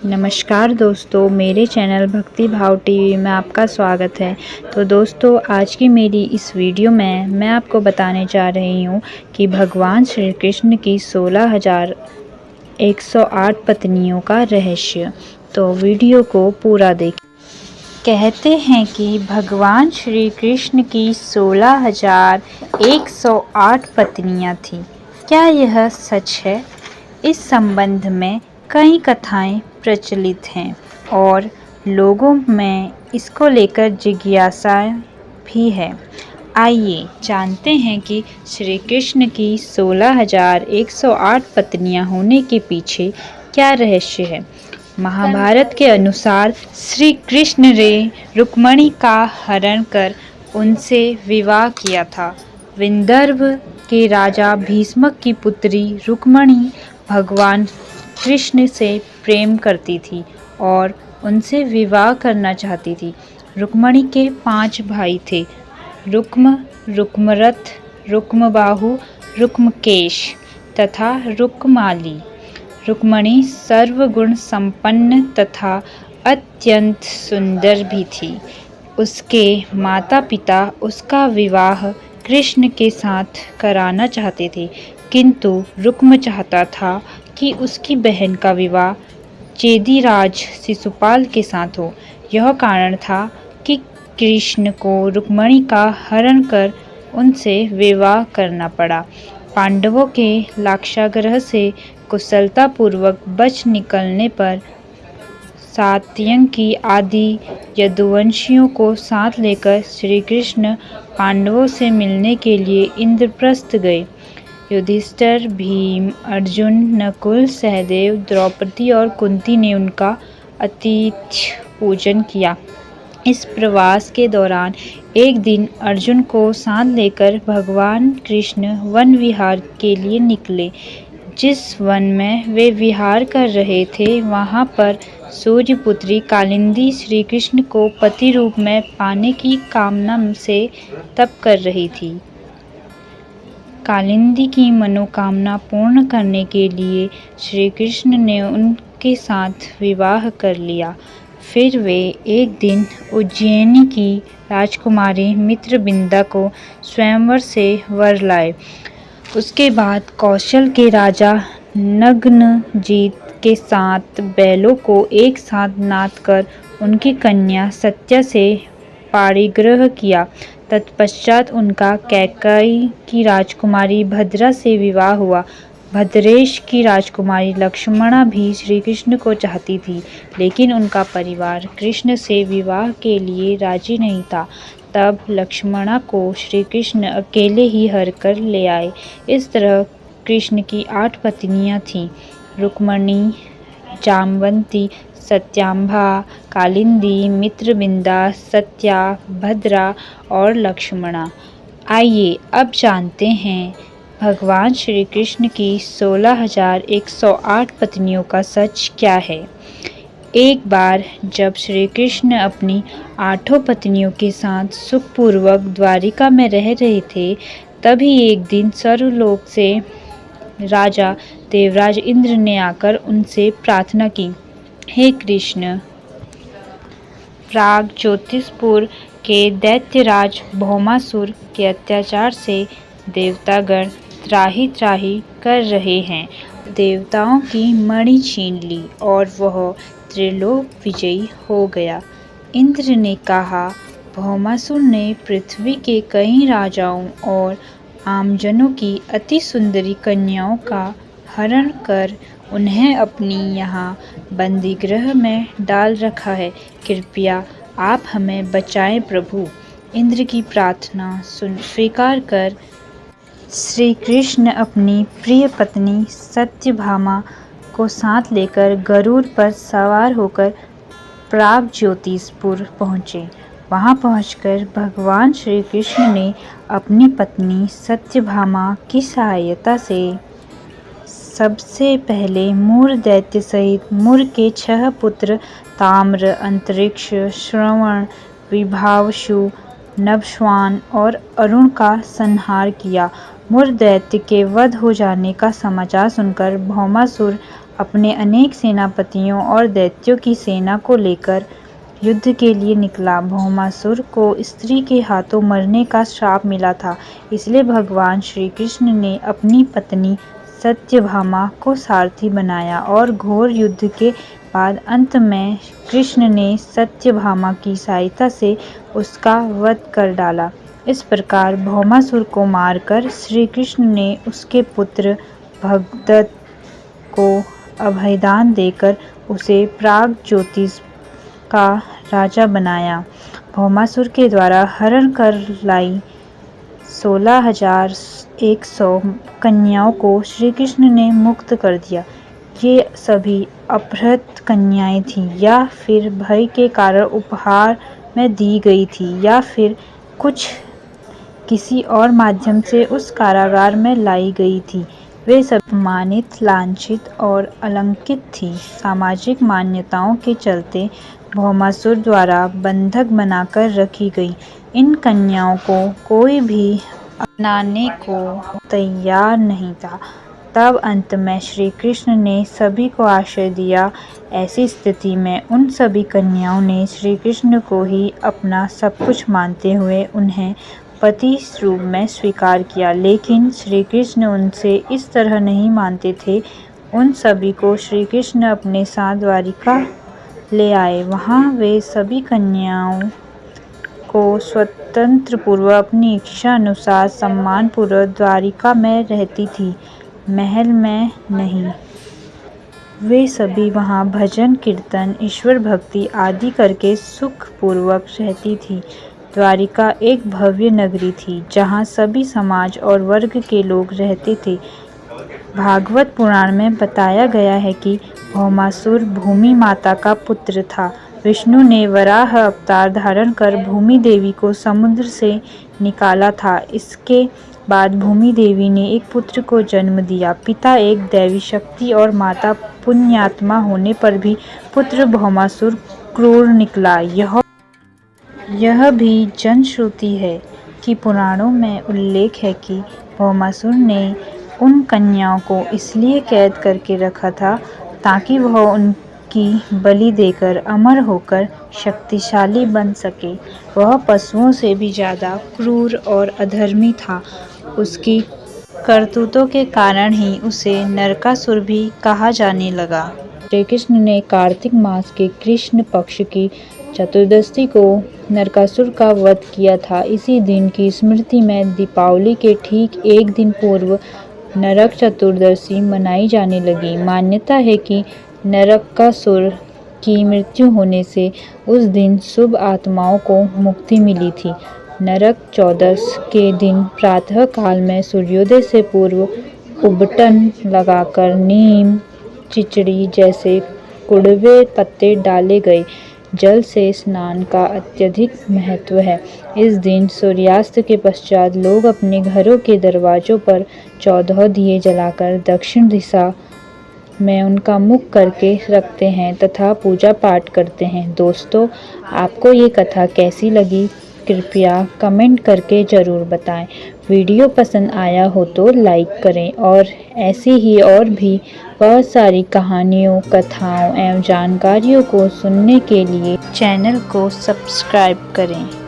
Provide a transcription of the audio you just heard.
नमस्कार दोस्तों, मेरे चैनल भक्ति भाव टीवी में आपका स्वागत है। तो दोस्तों, आज की मेरी इस वीडियो में मैं आपको बताने जा रही हूँ कि भगवान श्री कृष्ण की 16,108 पत्नियों का रहस्य। तो वीडियो को पूरा देखें। कहते हैं कि भगवान श्री कृष्ण की 16,108 पत्नियाँ थीं। क्या यह सच है? इस संबंध में कई कथाएं प्रचलित हैं और लोगों में इसको लेकर जिज्ञासा भी है। आइए जानते हैं कि श्री कृष्ण की 16,108 पत्नियां होने के पीछे क्या रहस्य है। महाभारत के अनुसार श्री कृष्ण ने रुक्मिणी का हरण कर उनसे विवाह किया था। विदर्भ के राजा भीष्मक की पुत्री रुक्मिणी भगवान कृष्ण से प्रेम करती थी और उनसे विवाह करना चाहती थी। रुक्मिणी के 5 भाई थे, रुक्म, रुक्मरथ, रुक्मबाहु, रुक्मकेश तथा रुक्माली। रुक्मिणी सर्वगुण संपन्न तथा अत्यंत सुंदर भी थी। उसके माता पिता उसका विवाह कृष्ण के साथ कराना चाहते थे, किंतु रुक्म चाहता था कि उसकी बहन का विवाह चेदीराज शिशुपाल के साथ हो। यह कारण था कि कृष्ण को रुक्मिणी का हरण कर उनसे विवाह करना पड़ा। पांडवों के लाक्षागृह से कुशलतापूर्वक बच निकलने पर सात्यकी आदि यदुवंशियों को साथ लेकर श्री कृष्ण पांडवों से मिलने के लिए इंद्रप्रस्थ गए। युधिष्ठिर, भीम, अर्जुन, नकुल, सहदेव, द्रौपदी और कुंती ने उनका आतिथ्य पूजन किया। इस प्रवास के दौरान एक दिन अर्जुन को साथ लेकर भगवान कृष्ण वन विहार के लिए निकले। जिस वन में वे विहार कर रहे थे, वहां पर सूर्यपुत्री कालिंदी श्री कृष्ण को पति रूप में पाने की कामना से तप कर रही थी। कालिंदी की मनोकामना पूर्ण करने के लिए श्री कृष्ण ने उनके साथ विवाह कर लिया। फिर वे एक दिन उज्जैनी की राजकुमारी मित्रविंदा को स्वयंवर से वर लाए। उसके बाद कौशल के राजा नग्नजीत के साथ बैलों को एक साथ नाद कर उनकी कन्या सत्या से पाणिग्रह किया। तत्पश्चात उनका कैकेयी की राजकुमारी भद्रा से विवाह हुआ। भद्रेश की राजकुमारी लक्ष्मणा भी श्री कृष्ण को चाहती थी, लेकिन उनका परिवार कृष्ण से विवाह के लिए राजी नहीं था। तब लक्ष्मणा को श्री कृष्ण अकेले ही हर कर ले आए। इस तरह कृष्ण की 8 पत्नियां थीं: रुक्मिणी, जामवंती, सत्याम्भा, कालिंदी, मित्रविंदा, सत्या, भद्रा और लक्ष्मणा। आइए अब जानते हैं भगवान श्री कृष्ण की 16,108 पत्नियों का सच क्या है। एक बार जब श्री कृष्ण अपनी 8 पत्नियों के साथ सुखपूर्वक द्वारिका में रह रहे थे, तभी एक दिन स्वर्गलोक से राजा देवराज इंद्र ने आकर उनसे प्रार्थना की, हे कृष्ण, प्राग ज्योतिषपुर के दैत्यराज भौमासुर के अत्याचार से देवतागण त्राहि त्राहि कर रहे हैं। देवताओं की मणि छीन ली और वह त्रिलोक विजयी हो गया। इंद्र ने कहा, भौमासुर ने पृथ्वी के कई राजाओं और आमजनों की अति सुंदरी कन्याओं का हरण कर उन्हें अपनी यहाँ बंदीगृह में डाल रखा है। कृपया आप हमें बचाएं प्रभु। इंद्र की प्रार्थना स्वीकार कर श्री कृष्ण अपनी प्रिय पत्नी सत्यभामा को साथ लेकर गरुड़ पर सवार होकर प्राग ज्योतिषपुर पहुँचे। वहां पहुंचकर भगवान श्री कृष्ण ने अपनी पत्नी सत्यभामा की सहायता से सबसे पहले मूर दैत्य सहित मूर के 6 पुत्र ताम्र, अंतरिक्ष, श्रवण, विभावसु, नभस्वान और अरुण का संहार किया। मूर दैत्य के वध हो जाने का समाचार सुनकर भौमासुर अपने अनेक सेनापतियों और दैत्यों की सेना को लेकर युद्ध के लिए निकला। भौमासुर को स्त्री के हाथों मरने का श्राप मिला था, इसलिए भगवान श्री कृष्ण ने अपनी पत्नी सत्यभामा को सारथी बनाया और घोर युद्ध के बाद अंत में कृष्ण ने सत्यभामा की सहायता से उसका वध कर डाला। इस प्रकार भौमासुर को मारकर श्री कृष्ण ने उसके पुत्र भगदत्त को अभयदान देकर उसे प्रागज्योतिष का राजा बनाया। भौमासुर के द्वारा हरण कर लाई 16,100 कन्याओं को श्री कृष्ण ने मुक्त कर दिया। ये सभी अपहृत कन्याएं थीं, या फिर भय के कारण उपहार में दी गई थी, या फिर कुछ किसी और माध्यम से उस कारागार में लाई गई थी। वे सब अपमानित, लांछित और अलंकित थी। सामाजिक मान्यताओं के चलते भौमासुर द्वारा बंधक बनाकर रखी गई इन कन्याओं को कोई भी अपनाने को तैयार नहीं था। तब अंत में श्री कृष्ण ने सभी को आश्रय दिया। ऐसी स्थिति में उन सभी कन्याओं ने श्री कृष्ण को ही अपना सब कुछ मानते हुए उन्हें पति रूप में स्वीकार किया। लेकिन श्री कृष्ण उनसे इस तरह नहीं मानते थे। उन सभी को श्री कृष्ण अपने साथ द्वारिका ले आए। वहाँ वे सभी कन्याओं को स्वतंत्र पूर्वक अपनी इच्छा अनुसार सम्मानपूर्वक द्वारिका में रहती थी, महल में नहीं। वे सभी वहाँ भजन, कीर्तन, ईश्वर भक्ति आदि करके सुख पूर्वक रहती थी। द्वारिका एक भव्य नगरी थी, जहाँ सभी समाज और वर्ग के लोग रहते थे। भागवत पुराण में बताया गया है कि भौमासुर भूमि माता का पुत्र था। विष्णु ने वराह अवतार धारण कर भूमि देवी को समुद्र से निकाला था। इसके बाद भूमि देवी ने एक पुत्र को जन्म दिया। पिता एक दैवी शक्ति और माता पुण्यात्मा होने पर भी पुत्र भौमासुर क्रूर निकला। यह भी जनश्रुति है कि पुराणों में उल्लेख है कि भौमासुर ने उन कन्याओं को इसलिए कैद करके रखा था ताकि वह उनकी बलि देकर अमर होकर शक्तिशाली बन सके। वह पशुओं से भी ज़्यादा क्रूर और अधर्मी था। उसकी करतूतों के कारण ही उसे नरकासुर भी कहा जाने लगा। श्री कृष्ण ने कार्तिक मास के कृष्ण पक्ष की चतुर्दशी को नरकासुर का वध किया था। इसी दिन की स्मृति में दीपावली के ठीक एक दिन पूर्व नरक चतुर्दशी मनाई जाने लगी। मान्यता है कि नरकासुर की मृत्यु होने से उस दिन शुभ आत्माओं को मुक्ति मिली थी। नरक चौदस के दिन प्रातः काल में सूर्योदय से पूर्व उबटन लगाकर नीम, चिचड़ी जैसे कुड़वे पत्ते डाले गए जल से स्नान का अत्यधिक महत्व है। इस दिन सूर्यास्त के पश्चात लोग अपने घरों के दरवाजों पर 14 दिए जलाकर दक्षिण दिशा में उनका मुख करके रखते हैं तथा पूजा पाठ करते हैं। दोस्तों, आपको ये कथा कैसी लगी कृपया कमेंट करके ज़रूर बताएं। वीडियो पसंद आया हो तो लाइक करें और ऐसी ही और भी बहुत सारी कहानियों, कथाओं एवं जानकारियों को सुनने के लिए चैनल को सब्सक्राइब करें।